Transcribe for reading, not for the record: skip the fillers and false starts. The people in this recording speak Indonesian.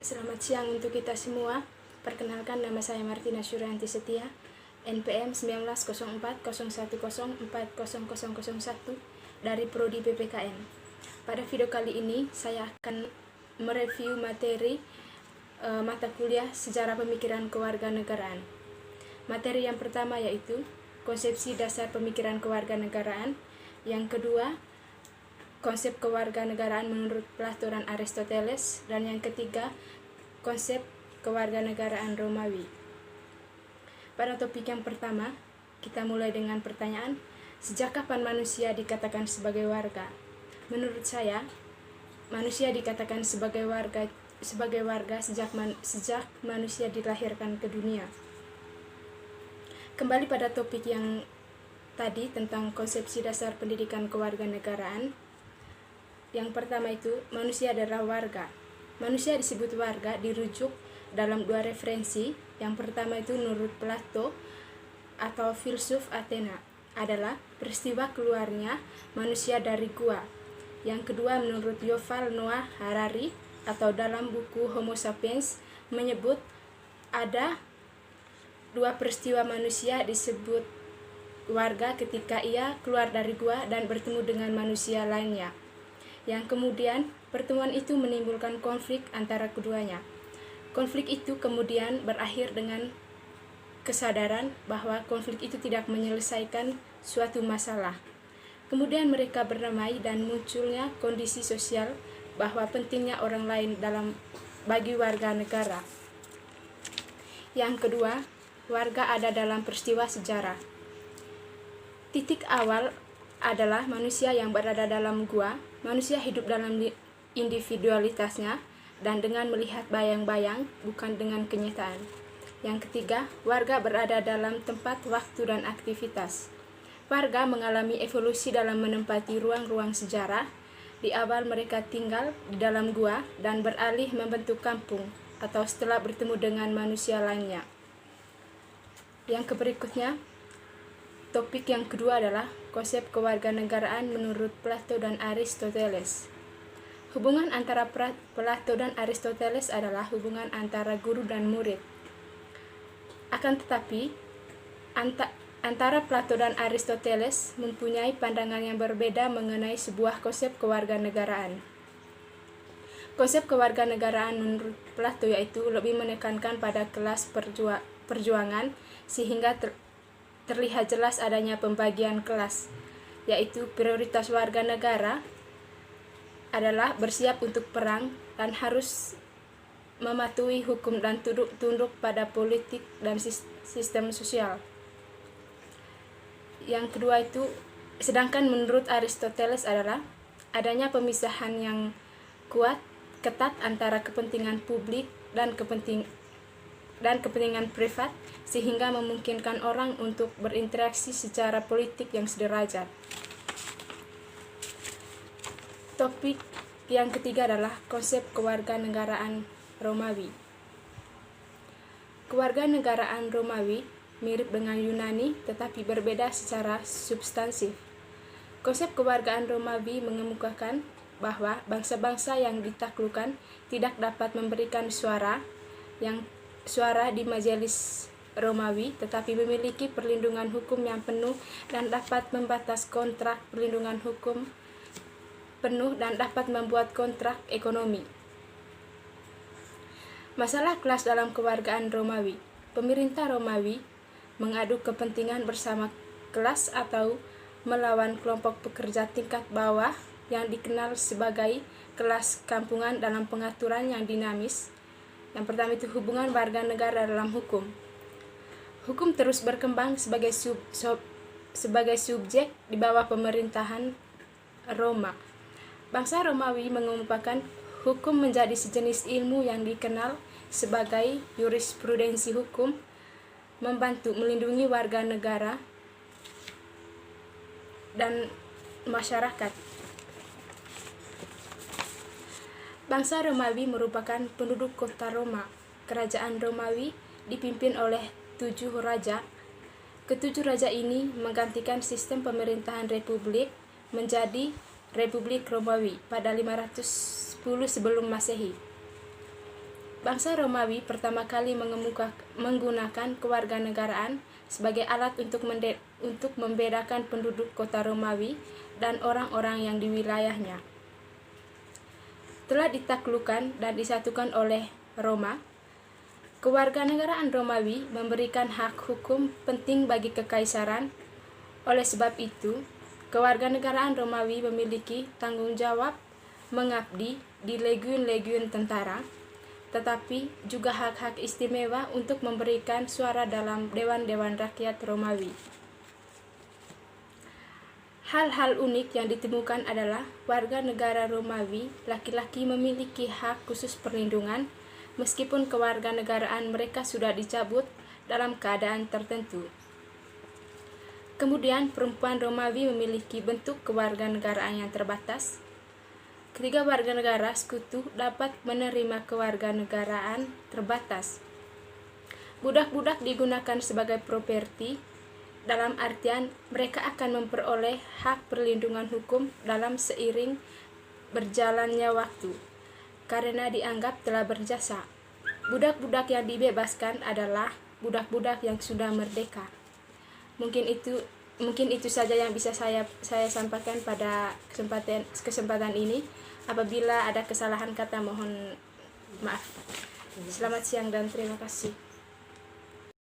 Selamat siang untuk kita semua. Perkenalkan, nama saya Martina Syurianti Setia, NPM 190401040001 dari Prodi PPKN. Pada video kali ini saya akan mereview materi mata kuliah Sejarah Pemikiran Kewarganegaraan. Materi yang pertama yaitu Konsepsi Dasar Pemikiran Kewarganegaraan. Yang kedua, Konsep kewarganegaraan menurut Plato dan Aristoteles. Dan yang ketiga, konsep kewarganegaraan Romawi. Pada topik yang pertama, kita mulai dengan pertanyaan, sejak kapan manusia dikatakan sebagai warga? Menurut saya, manusia dikatakan sebagai warga sejak manusia dilahirkan ke dunia. Kembali pada topik yang tadi tentang konsepsi dasar pendidikan kewarganegaraan. Yang pertama itu, manusia adalah warga. Manusia disebut warga dirujuk dalam dua referensi. Yang pertama itu menurut Plato atau filsuf Athena adalah peristiwa keluarnya manusia dari gua. Yang kedua menurut Yuval Noah Harari atau dalam buku Homo Sapiens menyebut ada dua peristiwa manusia disebut warga ketika ia keluar dari gua dan bertemu dengan manusia lainnya. Yang kemudian pertemuan itu menimbulkan konflik antara keduanya. Konflik itu kemudian berakhir dengan kesadaran bahwa konflik itu tidak menyelesaikan suatu masalah. Kemudian mereka berdamai dan munculnya kondisi sosial bahwa pentingnya orang lain bagi warga negara. Yang kedua, warga ada dalam peristiwa sejarah. Titik awal adalah manusia yang berada dalam gua. Manusia hidup dalam individualitasnya dan dengan melihat bayang-bayang, bukan dengan kenyataan. Yang ketiga, warga berada dalam tempat, waktu, dan aktivitas. Warga mengalami evolusi dalam menempati ruang-ruang sejarah. Di awal mereka tinggal di dalam gua dan beralih membentuk kampung atau setelah bertemu dengan manusia lainnya. Yang berikutnya, topik yang kedua adalah konsep kewarganegaraan menurut Plato dan Aristoteles. Hubungan antara Plato dan Aristoteles adalah hubungan antara guru dan murid. Akan tetapi, antara Plato dan Aristoteles mempunyai pandangan yang berbeda mengenai sebuah konsep kewarganegaraan. Konsep kewarganegaraan menurut Plato yaitu lebih menekankan pada kelas perjuangan sehingga terlihat jelas adanya pembagian kelas, yaitu prioritas warga negara adalah bersiap untuk perang dan harus mematuhi hukum dan tunduk pada politik dan sistem sosial. Yang kedua itu, sedangkan menurut Aristoteles adalah adanya pemisahan yang ketat antara kepentingan publik dan kepentingan privat sehingga memungkinkan orang untuk berinteraksi secara politik yang sederajat. Topik yang ketiga adalah konsep kewarganegaraan Romawi. Kewarganegaraan Romawi mirip dengan Yunani tetapi berbeda secara substansif. Konsep kewargaan Romawi mengemukakan bahwa bangsa-bangsa yang ditaklukkan tidak dapat memberikan suara di majelis Romawi, tetapi memiliki perlindungan hukum yang penuh dan dapat membatas kontrak perlindungan hukum penuh dan dapat membuat kontrak ekonomi. Masalah kelas dalam kewargaan Romawi. Pemerintah Romawi mengadu kepentingan bersama kelas atau melawan kelompok pekerja tingkat bawah yang dikenal sebagai kelas kampungan dalam pengaturan yang dinamis. Yang pertama itu hubungan warga negara dalam hukum. Hukum terus berkembang sebagai subjek di bawah pemerintahan Roma. Bangsa Romawi mengemukakan hukum menjadi sejenis ilmu yang dikenal sebagai jurisprudensi hukum, membantu melindungi warga negara dan masyarakat. Bangsa Romawi merupakan penduduk kota Roma. Kerajaan Romawi dipimpin oleh 7 raja. Ketujuh raja ini menggantikan sistem pemerintahan republik menjadi Republik Romawi pada 510 sebelum Masehi. Bangsa Romawi pertama kali menggunakan kewarganegaraan sebagai alat untuk membedakan penduduk kota Romawi dan orang-orang yang di wilayahnya. Telah ditaklukkan dan disatukan oleh Roma, kewarganegaraan Romawi memberikan hak hukum penting bagi kekaisaran. Oleh sebab itu, kewarganegaraan Romawi memiliki tanggung jawab mengabdi di legiun-legiun tentara, tetapi juga hak-hak istimewa untuk memberikan suara dalam dewan-dewan rakyat Romawi. Hal-hal unik yang ditemukan adalah warga negara Romawi laki-laki memiliki hak khusus perlindungan meskipun kewarganegaraan mereka sudah dicabut dalam keadaan tertentu. Kemudian perempuan Romawi memiliki bentuk kewarganegaraan yang terbatas. Ketiga warga negara sekutu dapat menerima kewarganegaraan terbatas. Budak-budak digunakan sebagai properti, dalam artian mereka akan memperoleh hak perlindungan hukum dalam seiring berjalannya waktu, karena dianggap telah berjasa. Budak-budak yang dibebaskan adalah budak-budak yang sudah merdeka. Mungkin itu saja yang bisa saya sampaikan pada kesempatan ini. Apabila ada kesalahan kata mohon maaf. Selamat siang dan terima kasih.